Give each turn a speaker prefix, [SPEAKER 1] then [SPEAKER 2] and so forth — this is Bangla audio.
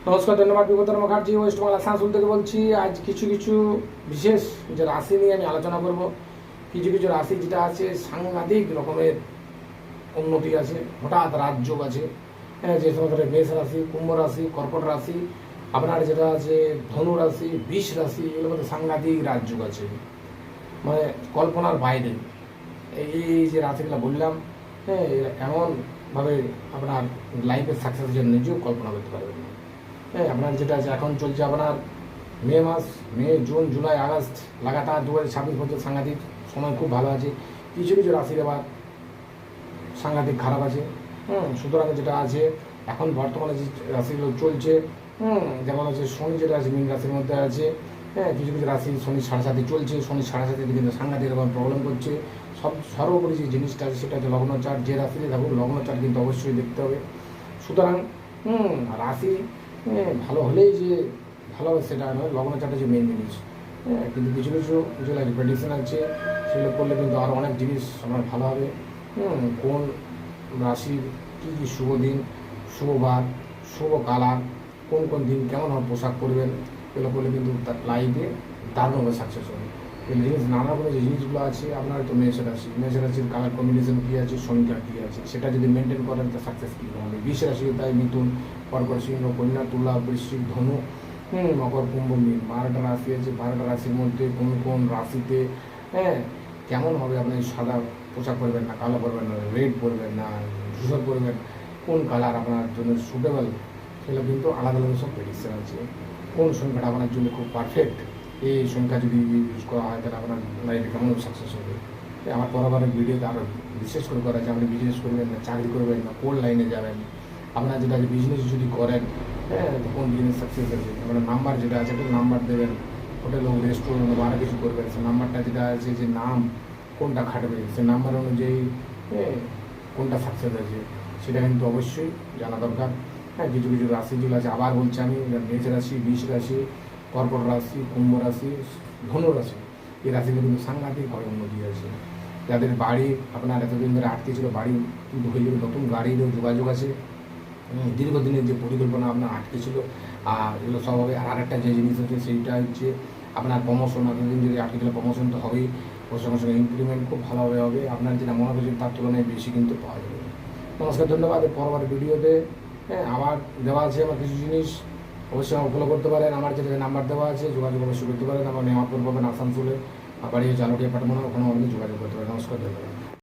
[SPEAKER 1] নমস্কার, ধন্যবাদ। বিগত মুখার্জি ওয়েস্ট বাংলা আসানসোল থেকে বলছি। আজ কিছু কিছু বিশেষ যে রাশি নিয়ে আমি আলোচনা করব। কিছু কিছু রাশি যেটা আছে সাংঘাতিক রকমের উন্নতি আছে, হঠাৎ রাজযোগ আছে। যে সমস্ত মেষ রাশি, কুম্ভ রাশি, কর্কট রাশি, আপনার যেটা আছে ধনু রাশি, বিষ রাশি, এগুলোর মধ্যে সাংঘাতিক রাজযোগ আছে, মানে কল্পনার বাইরে। এই যে রাশিগুলো বললাম, হ্যাঁ, এমনভাবে আপনার লাইফের সাকসেসের জন্য নিজেও কল্পনা করতে পারবেন না। হ্যাঁ, আপনার যেটা আছে এখন চলছে আপনার মে, জুন, জুলাই, আগস্ট, লাগাতার 2026 পর্যন্ত সাংঘাতিক সময় খুব ভালো আছে। কিছু কিছু রাশির আবার সাংঘাতিক খারাপ আছে। সুতরাং যেটা আছে এখন বর্তমানে যে রাশিগুলো চলছে, যেমন আছে শনি যেটা আছে মীন রাশির মধ্যে আছে। হ্যাঁ, কিছু কিছু রাশি শনি 7.5 চলছে। শনি 7.5 কিন্তু সাংঘাতিক রকম প্রবলেম করছে। সর্বোপরি যে জিনিসটা আছে সেটা হচ্ছে লগ্ন চার্ট। যে রাশিতে থাকুক লগ্ন চার্ট কিন্তু অবশ্যই দেখতে হবে। সুতরাং রাশি ভালো হলেই যে ভালো হবে সেটা নয়, লগ্ন চার্টে যে মেন জিনিস। কিন্তু কিছু কিছু যেগুলো প্রেডিকশন আছে সেগুলো করলে কিন্তু আরও অনেক জিনিস আমার ভালো হবে। কোন রাশির কী কী শুভ দিন, শুভ বার, শুভ কালার, কোন কোন দিন কেমন হবে পোশাক পরবেন, এগুলো করলে কিন্তু তার লাইফে দারুণভাবে সাকসেস হবে। এই জিনিস নানা রকমের যে জিনিসগুলো আছে আপনার তো মেষ রাশির কালার কম্বিনেশন কী আছে, সংখ্যা কী আছে, সেটা যদি মেনটেন করেন তা সাকসেস কী হবে। বিষ রাশি তাই মিথুন, কর্কট, সিংহ, কন্যা, তুলা, বৃশ্চিক, ধনু, মকর, কুম্ভ, মীন, 12টা রাশি আছে। 12টা রাশির মধ্যে কোন কোন রাশিতে কেমন হবে আপনি সাদা পোশাক পরবেন না, কালো পরবেন না, রেড পরবেন না, ধূসর পরবেন, কোন কালার আপনার জন্য সুটেবল, সেগুলো কিন্তু আলাদা আলাদা সব প্রেডিকশন আছে। কোন সংখ্যাটা আপনার জন্য খুব পারফেক্ট, এই সংখ্যা যদি ইউজ করা হয় তাহলে আপনার লাইফে কেমন সাকসেস হবে। আমার পরবর্তী ভিডিওতে আরও বিশেষ করে করা আছে আপনি বিজনেস করবেন না, চাকরি করবেন না, কোন লাইনে যাবেন, আপনার যেটা বিজনেস যদি করেন, তো কোন বিজনেস সাকসেস আছে, আপনার নাম্বার যেটা আছে একটা নাম্বার দেবেন। হোটেল হোক, রেস্টুরেন্ট হোক, আরও কিছু করবেন, সে নাম্বারটা যেটা আছে যে নাম কোনটা খাটবে, সে নাম্বার অনুযায়ী কোনটা সাকসেস আছে সেটা কিন্তু অবশ্যই জানা দরকার। কিছু কিছু রাশি যেগুলো আছে আবার বলছি আমি, মেষ রাশি, বিষ রাশি, কর্কট রাশি, কুম্ভ রাশি, ধনু রাশি, এই রাশিগুলো কিন্তু সাংঘাতিকভাবে উন্নতি আছে। যাদের বাড়ি আপনার এতদিন ধরে আটকে ছিল, বাড়ি কিন্তু হয়ে যাবে, নতুন গাড়িরও যোগাযোগ আছে। দীর্ঘদিনের যে পরিকল্পনা আপনার আটকে ছিল, আর এগুলো সব হবে। আর আরেকটা যে জিনিস আছে সেইটা হচ্ছে আপনার প্রমোশন। এতদিন যদি আটকে ছিল প্রমোশন তো হবেই, ওর সঙ্গে সঙ্গে ইমপ্লিমেন্ট খুব ভালোভাবে হবে। আপনার যেটা মনে করছেন তার তুলনায় বেশি কিন্তু পাওয়া যাবে। নমস্কার, ধন্যবাদ। পরবর্তী ভিডিওতে আবার দেওয়া আছে আমার কিছু জিনিস, অবশ্যই আমার ফলো করতে পারেন। আমার যেটা নাম্বার দেওয়া আছে যোগাযোগ অবশ্যই করতে পারেন। আমার নেওয়ার পর পাবেন আসানসোলে, বাড়ি হচ্ছে আলোটিয়া পাঠানো, ওখানে আমাদের যোগাযোগ করতে পারেন। নমস্কার, ধন্যবাদ।